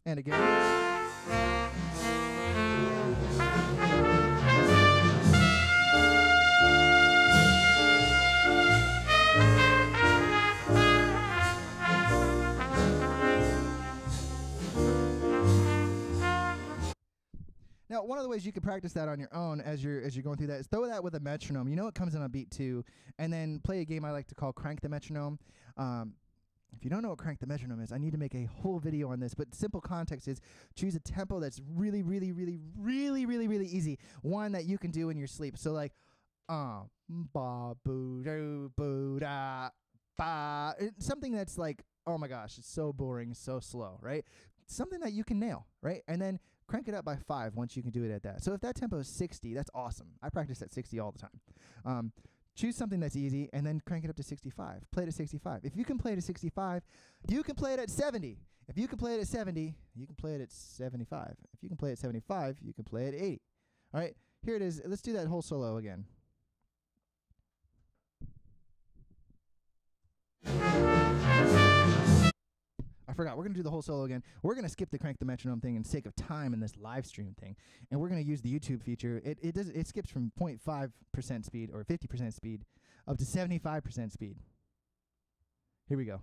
And again. Now, one of the ways you can practice that on your own as you're going through that is throw that with a metronome. You know it comes in on beat 2, and then play a game I like to call Crank the Metronome. If you don't know what Crank the Metronome is, I need to make a whole video on this, but simple context is choose a tempo that's really, really, really, really, really, really easy. One that you can do in your sleep. So like, ba, boo, do, boo, da, ba. Something that's like, oh my gosh, it's so boring, so slow, right? Something that you can nail, right? And then crank it up by 5 once you can do it at that. So if that tempo is 60, that's awesome. I practice at 60 all the time. Choose something that's easy and then crank it up to 65. Play it at 65. If you can play it at 65, you can play it at 70. If you can play it at 70, you can play it at 75. If you can play it at 75, you can play it at 80. All right, here it is. Let's do that whole solo again. I forgot. We're going to do the whole solo again. We're going to skip the Crank the Metronome thing in sake of time in this live stream thing. And we're going to use the YouTube feature. It skips from 0.5% speed or 50% speed up to 75% speed. Here we go.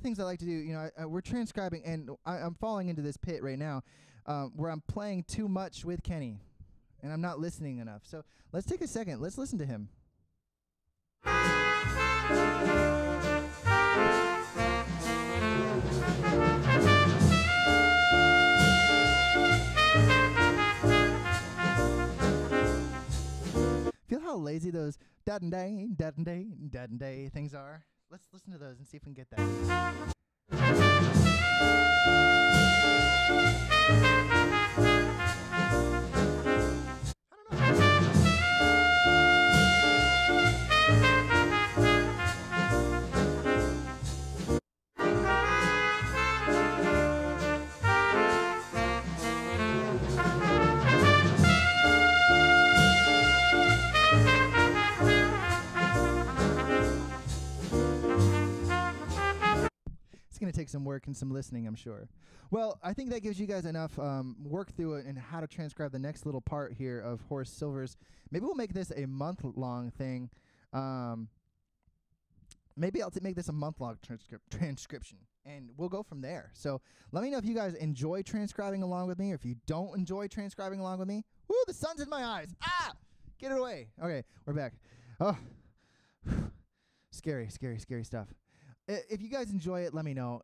Things I like to do, you know, we're transcribing, and I'm falling into this pit right now where I'm playing too much with Kenny, and I'm not listening enough. So let's take a second. Let's listen to him. Feel how lazy those da-dun-day, da-dun-day, da-dun-day things are? Let's listen to those and see if we can get that. It's going to take some work and some listening, I'm sure. Well, I think that gives you guys enough work through it and how to transcribe the next little part here of Horace Silver's. Maybe we'll make this a month-long thing. Maybe I'll make this a month-long transcription, and we'll go from there. So let me know if you guys enjoy transcribing along with me, or if you don't enjoy transcribing along with me. Woo, the sun's in my eyes. Ah! Get it away. Okay, we're back. Oh, scary, scary, scary stuff. If you guys enjoy it, let me know.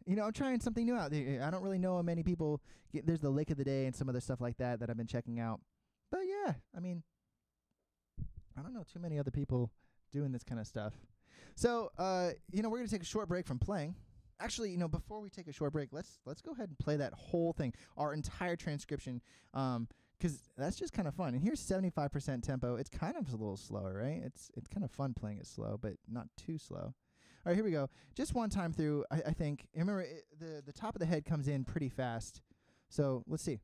You know, I'm trying something new out there. I don't really know many people. There's the Lick of the Day and some other stuff like that I've been checking out. But yeah, I mean, I don't know too many other people doing this kind of stuff. So, you know, we're going to take a short break from playing. Actually, you know, before we take a short break, let's go ahead and play that whole thing, our entire transcription, because that's just kind of fun. And here's 75% tempo. It's kind of a little slower, right? It's kind of fun playing it slow, but not too slow. All right, here we go. Just one time through, I think. Remember, the top of the head comes in pretty fast. So let's see.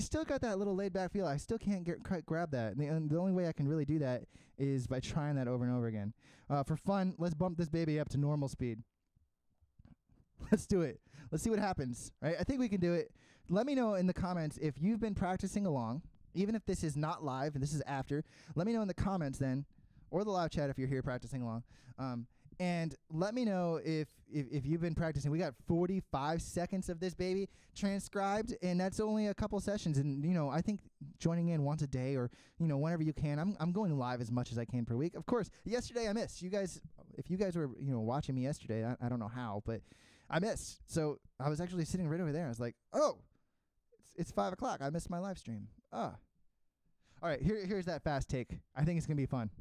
still got that little laid back feel. I still can't quite grab that. And the only way I can really do that is by trying that over and over again. For fun, let's bump this baby up to normal speed. Let's do it. Let's see what happens. Right? I think we can do it. Let me know in the comments if you've been practicing along, even if this is not live and this is after. Let me know in the comments then, or the live chat if you're here practicing along. And let me know if you've been practicing. We got 45 seconds of this baby transcribed, and that's only a couple sessions. And, I think joining in once a day or, whenever you can. I'm going live as much as I can per week. Of course, yesterday I missed. You guys, if you guys were, watching me yesterday, I don't know how, but I missed. So I was actually sitting right over there. I was like, oh, it's 5 o'clock. I missed my live stream. All right, here's that fast take. I think it's going to be fun.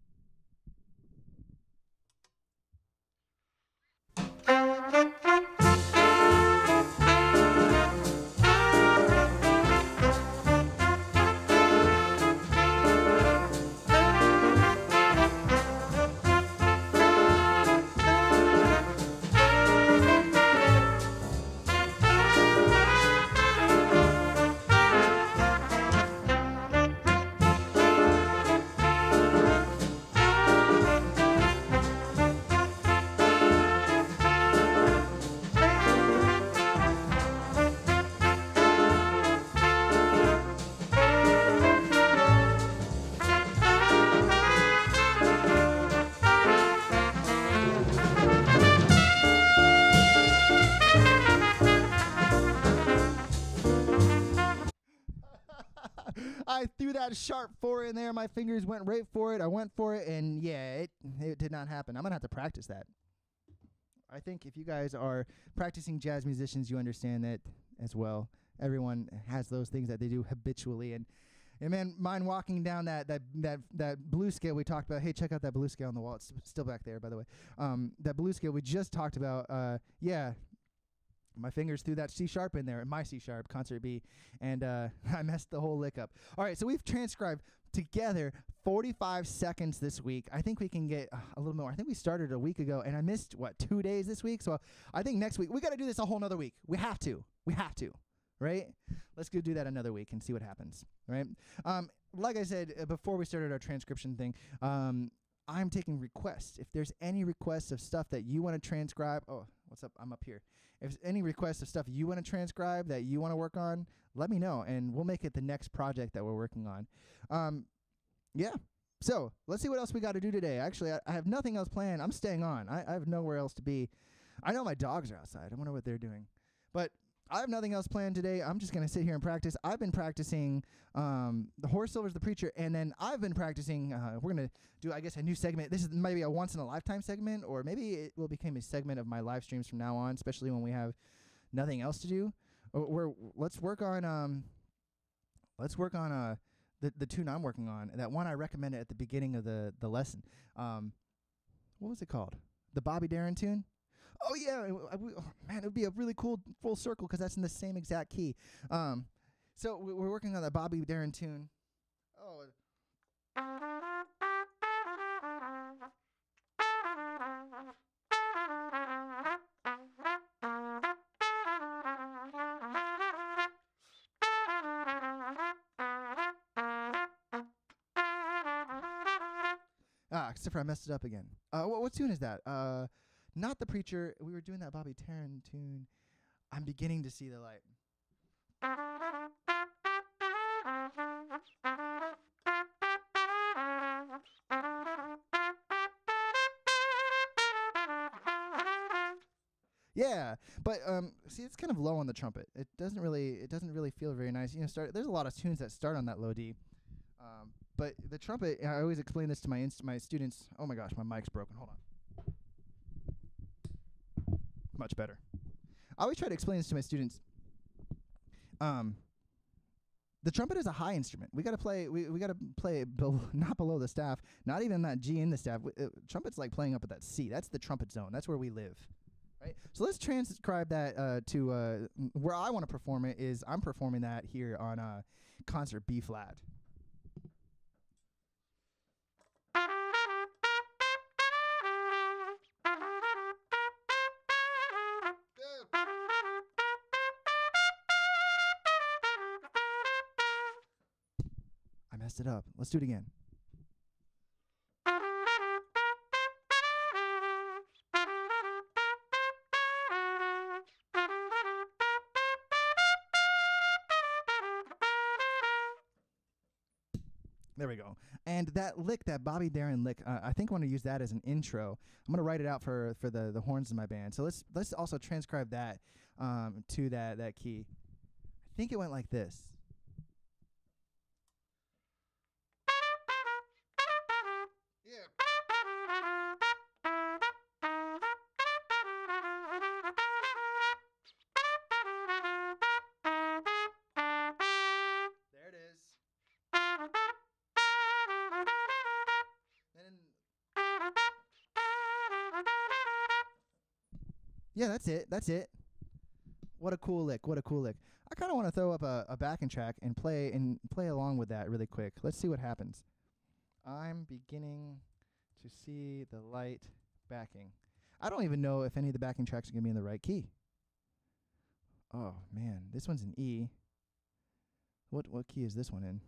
I threw that sharp 4 in there. My fingers went right for it. I went for it, and yeah, it did not happen. I'm going to have to practice that. I think if you guys are practicing jazz musicians, you understand that as well. Everyone has those things that they do habitually. And man, mine walking down that blue scale we talked about. Hey, check out that blue scale on the wall. It's still back there, by the way. That blue scale we just talked about. Yeah. My fingers threw that C sharp in there, my C sharp, concert B, and I messed the whole lick up. All right, so we've transcribed together 45 seconds this week. I think we can get a little more. I think we started a week ago, and I missed, 2 days this week? So I think next week, we got to do this a whole nother week. We have to, right? Let's go do that another week and see what happens, right? Like I said, before we started our transcription thing, I'm taking requests. If there's any requests of stuff that you want to transcribe, oh, what's up? I'm up here. If there's any requests of stuff you want to transcribe that you want to work on, let me know, and we'll make it the next project that we're working on. Yeah. So let's see what else we got to do today. Actually, I have nothing else planned. I'm staying on. I have nowhere else to be. I know my dogs are outside. I wonder what they're doing. But I have nothing else planned today. I'm just going to sit here and practice. I've been practicing The Horse Silver's the Preacher, and then I've been practicing, we're going to do, I guess, a new segment. This is maybe a once-in-a-lifetime segment, or maybe it will become a segment of my live streams from now on, especially when we have nothing else to do. Let's work on the tune I'm working on, that one I recommended at the beginning of the lesson. What was it called? The Bobby Darin tune? Oh, yeah. Man, it would be a really cool full circle because that's in the same exact key. So we're working on that Bobby Darin tune. Oh. Except for I messed it up again. What tune is that? Not the Preacher. We were doing that Bobby Darin tune. I'm beginning to see the light. Yeah, but see, it's kind of low on the trumpet. It doesn't really feel very nice. There's a lot of tunes that start on that low D. But the trumpet, I always explain this to my students. Oh my gosh, my mic's broken. Hold on. Much better. I always try to explain this to my students. The trumpet is a high instrument. We gotta play. We gotta play not below the staff. Not even that G in the staff. Trumpet's like playing up at that C. That's the trumpet zone. That's where we live. Right. So let's transcribe that to where I want to perform it. Is I'm performing that here on concert B flat. messed it up. Let's do it again. There we go. And that lick, that Bobby Darin lick, I think I want to use that as an intro. I'm going to write it out for the horns in my band. So let's also transcribe that to that key. I think it went like this. Yeah. There it is. Yeah, that's it. That's it. What a cool lick. What a cool lick. I kind of want to throw up a backing track and play along with that really quick. Let's see what happens. I'm beginning to see the light backing. I don't even know if any of the backing tracks are going to be in the right key. Oh, man. This one's an E. What key is this one in?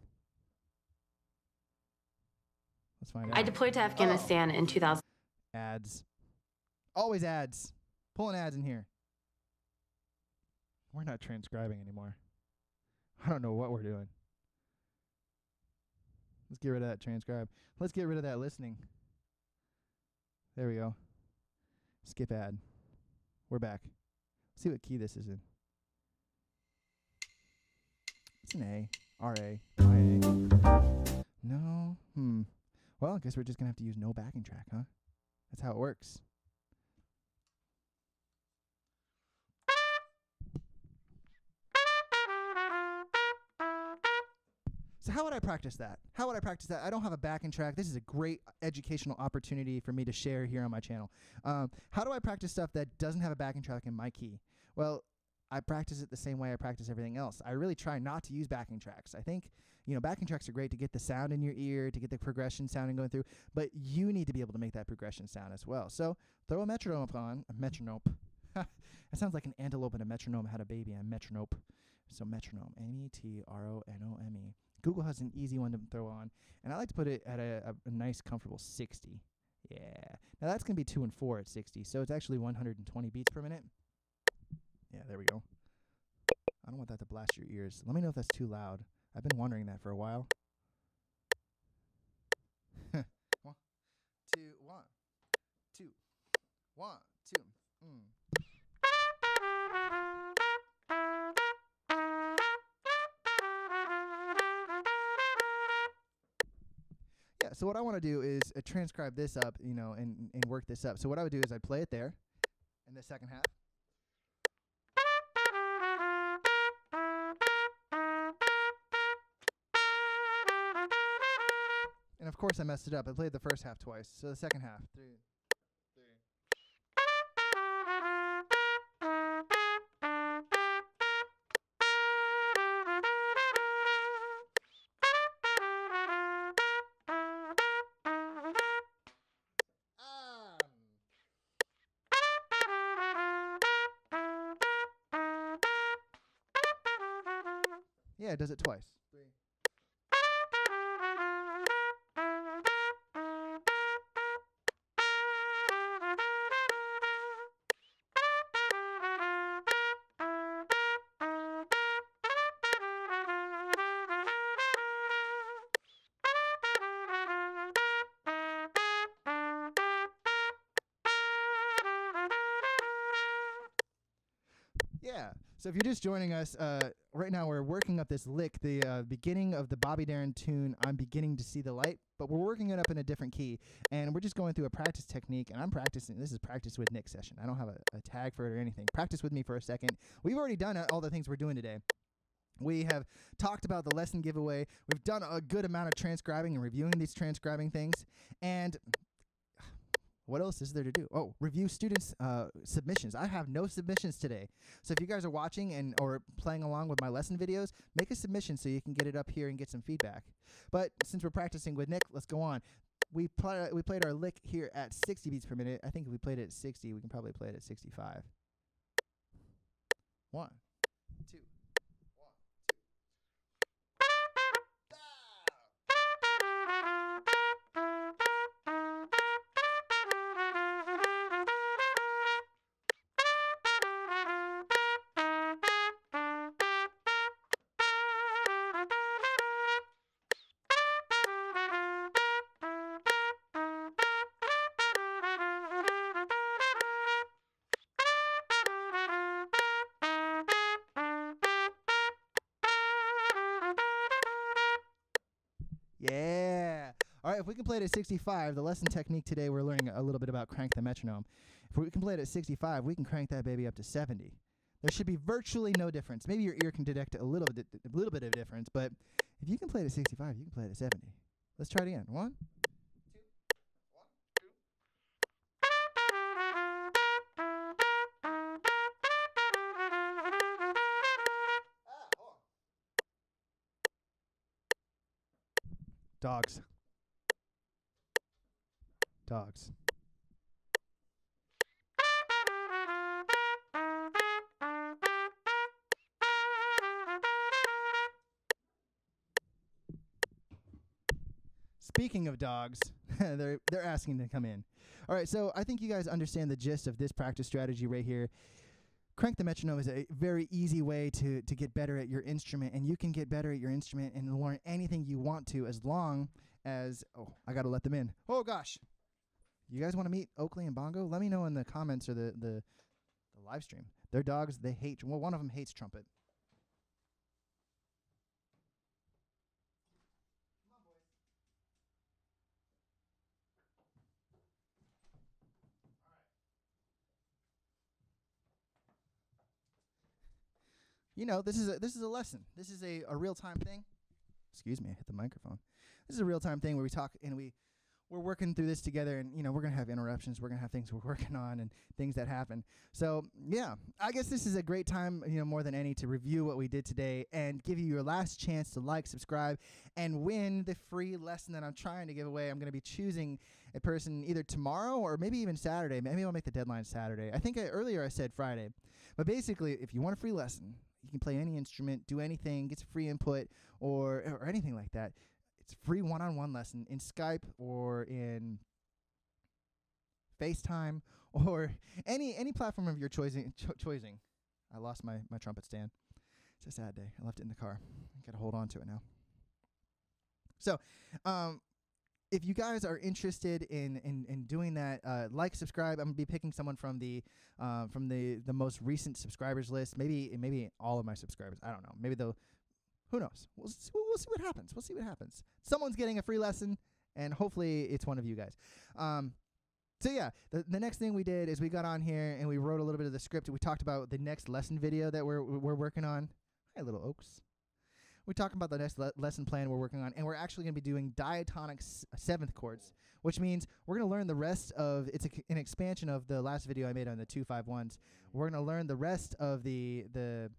Let's find out. I deployed to Afghanistan in 2000. Ads. Always ads. Pulling ads in here. We're not transcribing anymore. I don't know what we're doing. Let's get rid of that transcribe. Let's get rid of that listening. There we go. Skip ad. We're back. Let's see what key this is in. It's an A. R-A. I-A. No. Well, I guess we're just going to have to use no backing track, huh? That's how it works. So how would I practice that? How would I practice that? I don't have a backing track. This is a great educational opportunity for me to share here on my channel. How do I practice stuff that doesn't have a backing track in my key? Well, I practice it the same way I practice everything else. I really try not to use backing tracks. I think, backing tracks are great to get the sound in your ear, to get the progression sounding going through, but you need to be able to make that progression sound as well. So throw a metronome on, a metronome. It sounds like an antelope and a metronome had a baby, a metronome. So metronome, M-E-T-R-O-N-O-M-E. Google has an easy one to throw on, and I like to put it at a nice, comfortable 60. Yeah. Now that's going to be 2 and 4 at 60, so it's actually 120 beats per minute. Yeah, there we go. I don't want that to blast your ears. Let me know if that's too loud. I've been wondering that for a while. 1, 2, 1, 2, 1, 2. Yeah, so what I want to do is transcribe this up, and work this up. So what I would do is I'd play it there in the second half. And of course I messed it up. I played the first half twice. So the second half. 3, 3. Yeah, it does it twice. 3. Yeah. So if you're just joining us, right now we're working up this lick, the beginning of the Bobby Darin tune, I'm Beginning to See the Light, but we're working it up in a different key, and we're just going through a practice technique, and I'm practicing. This is Practice with Nick session. I don't have a tag for it or anything. Practice with me for a second. We've already done all the things we're doing today. We have talked about the lesson giveaway. We've done a good amount of transcribing and reviewing these transcribing things, and what else is there to do? Oh, review students' submissions. I have no submissions today. So if you guys are watching or playing along with my lesson videos, make a submission so you can get it up here and get some feedback. But since we're practicing with Nick, let's go on. We played our lick here at 60 beats per minute. I think if we played it at 60, we can probably play it at 65. 1, 2, 1, 2. Yeah. All right, if we can play it at 65, the lesson technique today, we're learning a little bit about crank the metronome. If we can play it at 65, we can crank that baby up to 70. There should be virtually no difference. Maybe your ear can detect a little bit of difference, but if you can play it at 65, you can play it at 70. Let's try it again. 1, 2, 1, 2. Hold on. Dogs. Dogs. Speaking of dogs, they're asking to come in. All right, so I think you guys understand the gist of this practice strategy right here. Crank the metronome is a very easy way to get better at your instrument, and you can get better at your instrument and learn anything you want to as long as, oh, I got to let them in. Oh, gosh. You guys want to meet Oakley and Bongo? Let me know in the comments or the live stream. Their dogs, they hate, well, one of them hates trumpet. You know, this is a lesson. This is a real-time thing. Excuse me, I hit the microphone. This is a real-time thing where we talk and we're working through this together, and, you know, we're going to have interruptions. We're going to have things we're working on and things that happen. So, yeah, I guess this is a great time, you know, more than any, to review what we did today and give you your last chance to like, subscribe, and win the free lesson that I'm trying to give away. I'm going to be choosing a person either tomorrow or maybe even Saturday. Maybe I'll make the deadline Saturday. I think earlier I said Friday. But basically, if you want a free lesson, you can play any instrument, do anything, get some free input, or anything like that. It's a free one-on-one lesson in Skype or in FaceTime or any platform of your choosing. I lost my trumpet stand. It's a sad day. I left it in the car. I got to hold on to it now. So, if you guys are interested in doing that, like, subscribe. I'm gonna be picking someone from the most recent subscribers list. Maybe all of my subscribers. I don't know. Maybe they'll. Who knows? We'll see what happens. We'll see what happens. Someone's getting a free lesson, and hopefully it's one of you guys. So yeah, the next thing we did is we got on here and we wrote a little bit of the script. We talked about the next lesson video that we're working on. Hi, little Oaks. We talked about the next lesson plan we're working on, and we're actually going to be doing diatonic seventh chords, which means we're going to learn the rest of, it's an expansion of the last video I made on the 2-5-1s. We're going to learn the rest of the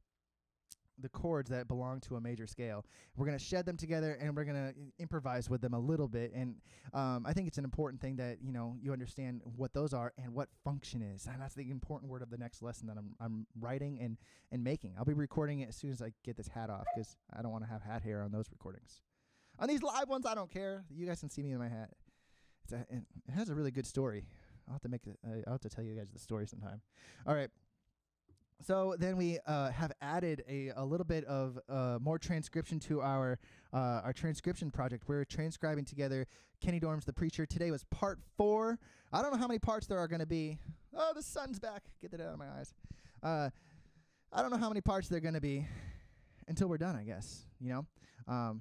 chords that belong to a major scale. We're going to shed them together, and we're going to improvise with them a little bit. And I think it's an important thing that, you know, you understand what those are and what function is. And that's the important word of the next lesson that I'm writing and making. I'll be recording it as soon as I get this hat off, because I don't want to have hat hair on those recordings. On these live ones, I don't care. You guys can see me in my hat. It has a really good story. I'll have to tell you guys the story sometime. All right. So then we have added a little bit of more transcription to our transcription project. We're transcribing together Kenny Dorham's The Preacher. Today was part 4. I don't know how many parts there are going to be. Oh, the sun's back. Get that out of my eyes. I don't know how many parts there are going to be until we're done, I guess, you know.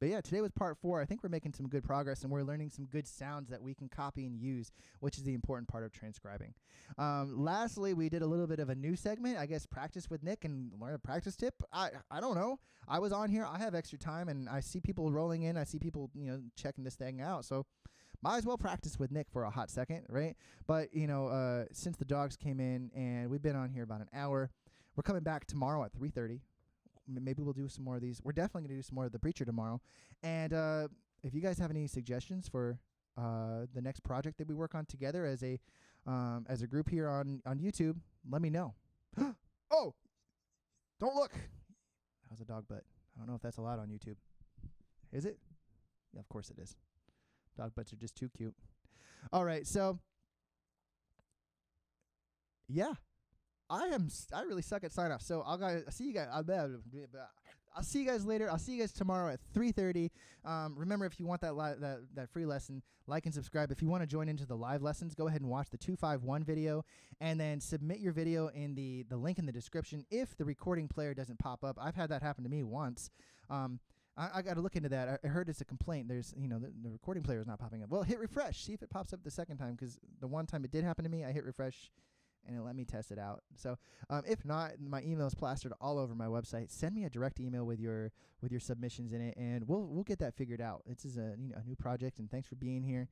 But yeah, today was part 4. I think we're making some good progress, and we're learning some good sounds that we can copy and use, which is the important part of transcribing. Lastly, we did a little bit of a new segment, I guess, practice with Nick and learn a practice tip. I don't know. I was on here. I have extra time, and I see people rolling in. I see people, you know, checking this thing out. So might as well practice with Nick for a hot second, right? But, you know, since the dogs came in, and we've been on here about an hour, we're coming back tomorrow at 3:30. Maybe we'll do some more of these. We're definitely going to do some more of The Preacher tomorrow. And if you guys have any suggestions for the next project that we work on together as a group here on YouTube, let me know. Oh, don't look. That was a dog butt. I don't know if that's allowed on YouTube. Is it? Yeah, of course it is. Dog butts are just too cute. All right, so yeah. I really suck at sign off. So I'll see you guys. I'll see you guys later. I'll see you guys tomorrow at 3:30. Remember, if you want that free lesson, like and subscribe. If you want to join into the live lessons, go ahead and watch the 2-5-1 video, and then submit your video in the link in the description. If the recording player doesn't pop up, I've had that happen to me once. I got to look into that. I heard it's a complaint. There's, the recording player is not popping up. Well, hit refresh. See if it pops up the second time, because the one time it did happen to me, I hit refresh, and it let me test it out. So if not, my email is plastered all over my website. Send me a direct email with your submissions in it, and we'll get that figured out. This is a new project, and thanks for being here.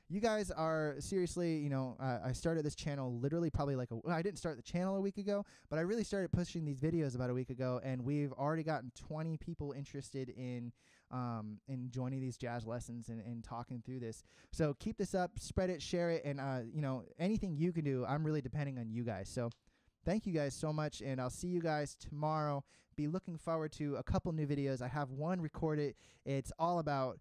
You guys are seriously, I started this channel literally probably I didn't start the channel a week ago, but I really started pushing these videos about a week ago, and we've already gotten 20 people interested in joining these jazz lessons and talking through this. So keep this up, spread it, share it, and anything you can do, I'm really depending on you guys. So thank you guys so much, and I'll see you guys tomorrow. Be looking forward to a couple new videos. I have one recorded. It's all about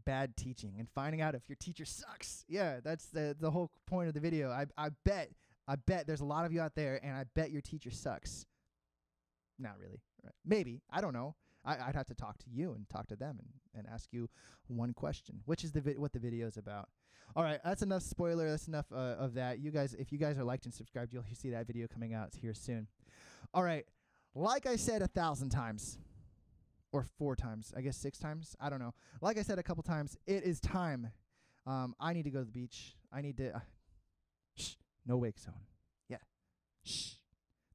bad teaching and finding out if your teacher sucks. Yeah, that's the whole point of the video. I bet there's a lot of you out there, and I bet your teacher sucks. Not really. Right. Maybe. I don't know. I'd have to talk to you and talk to them and ask you one question, which is what the video is about. All right, that's enough spoiler. That's enough of that. You guys, if you guys are liked and subscribed, you'll see that video coming out here soon. All right, like I said 1,000 times, or 4 times, I guess 6 times. I don't know. Like I said a couple times, it is time. I need to go to the beach. I need to. Shh. No wake zone. Yeah. Shh.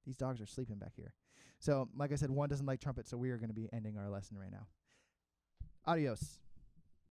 These dogs are sleeping back here. So, like I said, one doesn't like trumpet, so we are going to be ending our lesson right now. Adios.